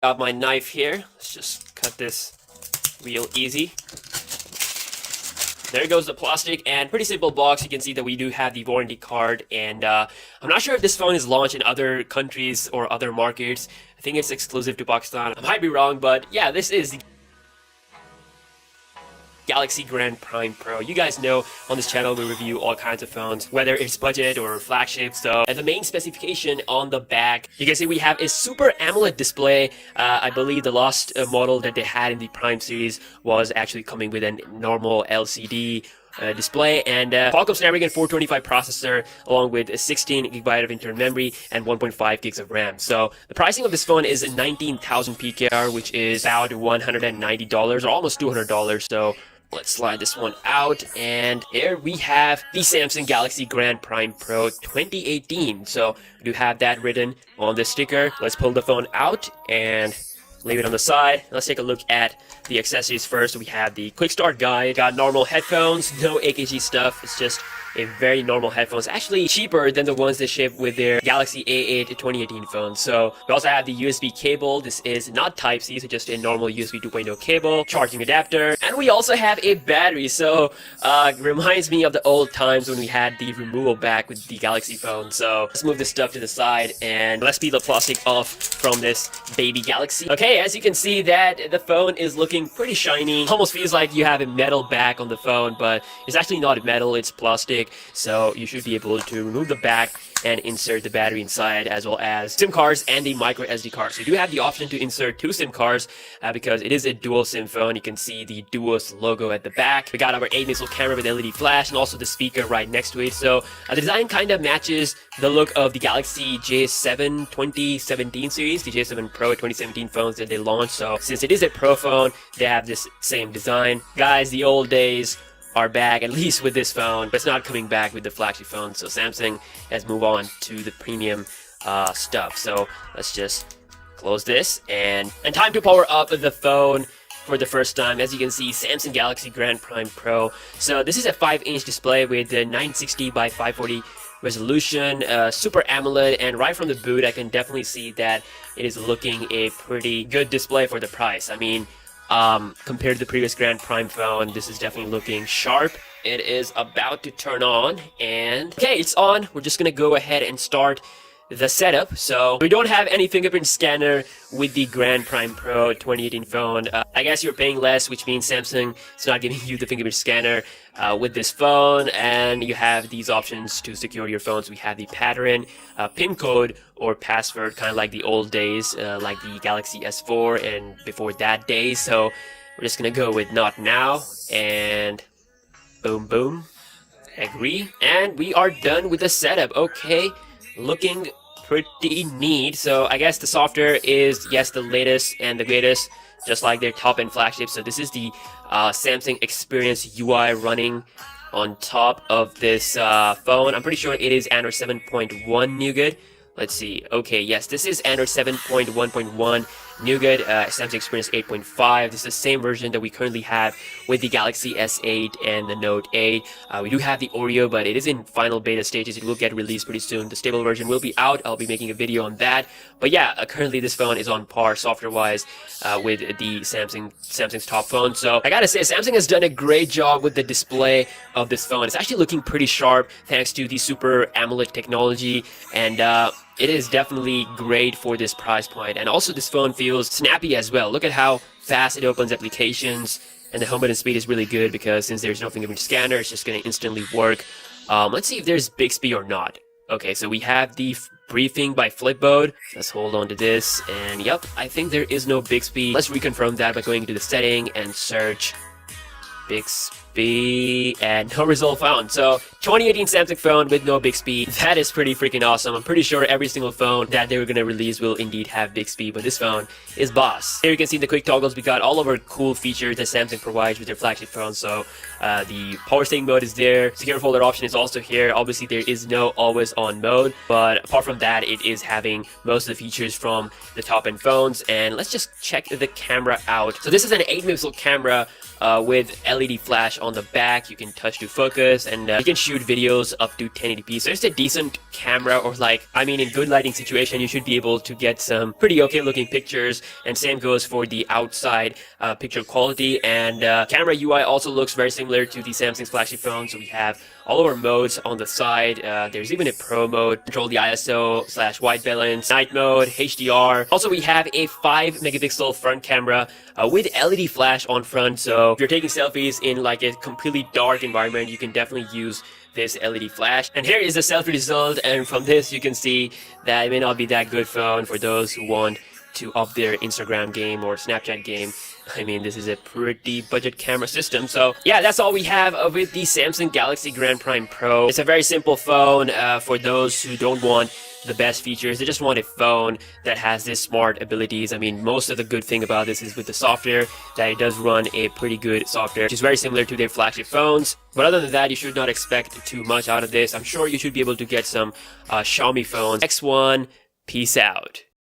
Got my knife here. Let's just cut this real easy. There goes the plastic, and pretty simple box. You can see that we do have the warranty card, and I'm not sure if this phone is launched in other countries or other markets. I think it's exclusive to Pakistan. I might be wrong, but yeah, this is the Galaxy Grand Prime Pro. You guys know on this channel we review all kinds of phones, whether it's budget or flagship. So the main specification on the back, you can see we have a Super AMOLED display. I believe the last model that they had in the Prime series was actually coming with a normal LCD display, and Qualcomm Snapdragon 425 processor, along with a 16GB of internal memory and 1.5 gigs of RAM. So the pricing of this phone is 19,000 PKR, which is about $190 or almost $200. So let's slide this one out, and here we have the Samsung Galaxy Grand Prime Pro 2018. So we do have that written on the sticker. Let's pull the phone out and leave it on the side. Let's take a look at the accessories first. We have the quick start guide. Got normal headphones, no AKG stuff. It's just a very normal headphones. Actually cheaper than the ones they ship with their Galaxy A8 2018 phone. So we also have the USB cable. This is not Type-C, so just a normal USB 2.0 cable, charging adapter, and we also have a battery. So reminds me of the old times when we had the removable back with the Galaxy phone. So let's move this stuff to the side and let's peel the plastic off from this baby Galaxy. Okay, as you can see that the phone is looking pretty shiny. Almost feels like you have a metal back on the phone, but it's actually not metal, it's plastic. So you should be able to remove the back and insert the battery inside, as well as SIM cards and the micro SD card. So you do have the option to insert two SIM cards because it is a dual SIM phone. You can see the Duos logo at the back. We got our 8-megapixel camera with LED flash and also the speaker right next to it. So the design kind of matches the look of the Galaxy J7 2017 series, the J7 Pro 2017 phones that they launched. So since it is a Pro phone, they have this same design. Guys, the old days are back, at least with this phone, but it's not coming back with the flagship phone. So Samsung has moved on to the premium stuff. So let's just close this, and time to power up the phone for the first time. As you can see, Samsung Galaxy Grand Prime Pro. So this is a 5-inch display with the 960 by 540 resolution, Super AMOLED, and right from the boot I can definitely see that it is looking a pretty good display for the price. I mean, compared to the previous Grand Prime phone, this is definitely looking sharp. It is about to turn on, and okay, it's on. We're just gonna go ahead and start the setup. So we don't have any fingerprint scanner with the Grand Prime Pro 2018 phone. I guess you're paying less, which means Samsung is not giving you the fingerprint scanner with this phone, and you have these options to secure your phones. We have the pattern, pin code, or password, kind of like the old days, like the Galaxy S4 and before that day. So we're just gonna go with not now, and boom boom, agree, and we are done with the setup. Okay, looking pretty neat. So I guess the software is, yes, the latest and the greatest, just like their top-end flagship. So this is the Samsung Experience UI running on top of this phone. I'm pretty sure it is Android 7.1 Nougat. Let's see. Okay, yes, this is Android 7.1.1 Nougat, Samsung Experience 8.5. This is the same version that we currently have with the Galaxy S8 and the Note 8. We do have the Oreo, but it is in final beta stages. It will get released pretty soon. The stable version will be out. I'll be making a video on that. But yeah, currently this phone is on par software-wise with the Samsung's top phone. So I gotta say, Samsung has done a great job with the display of this phone. It's actually looking pretty sharp thanks to the Super AMOLED technology, and it is definitely great for this price point. And also this phone feels snappy as well. Look at how fast it opens applications, and the home button speed is really good because since there's no fingerprint scanner, it's just going to instantly work. Let's see if there's Bixby or not. Okay, so we have the briefing by Flipboard. Let's hold on to this, and yep, I think there is no Bixby. Let's reconfirm that by going into the setting and search Bixby, and no result found. So 2018 Samsung phone with no Bixby. That is pretty freaking awesome. I'm pretty sure every single phone that they were gonna release will indeed have Bixby, but this phone is boss. Here you can see the quick toggles. We got all of our cool features that Samsung provides with their flagship phone. So the power saving mode is there. Secure folder option is also here. Obviously there is no always on mode, but apart from that, it is having most of the features from the top end phones. And let's just check the camera out. So this is an 8-megapixel camera with LED flash on the back. You can touch to focus, and you can shoot shoot videos up to 1080p. So it's a decent camera, or like, I mean, in good lighting situation, you should be able to get some pretty okay looking pictures. And same goes for the outside picture quality. And camera UI also looks very similar to the Samsung's flagship phone. So we have all of our modes on the side. There's even a pro mode, control the ISO/white balance, night mode, HDR. Also, we have a 5 megapixel front camera with LED flash on front. So if you're taking selfies in like a completely dark environment, you can definitely use this LED flash. And here is the selfie result. And from this, you can see that it may not be that good phone for those who want to up their Instagram game or Snapchat game. I mean, this is a pretty budget camera system. So yeah, that's all we have with the Samsung Galaxy Grand Prime Pro. It's a very simple phone for those who don't want the best features. They just want a phone that has this smart abilities. I mean, most of the good thing about this is with the software, that it does run a pretty good software, which is very similar to their flagship phones. But other than that, you should not expect too much out of this. I'm sure you should be able to get some Xiaomi phones. X1, peace out.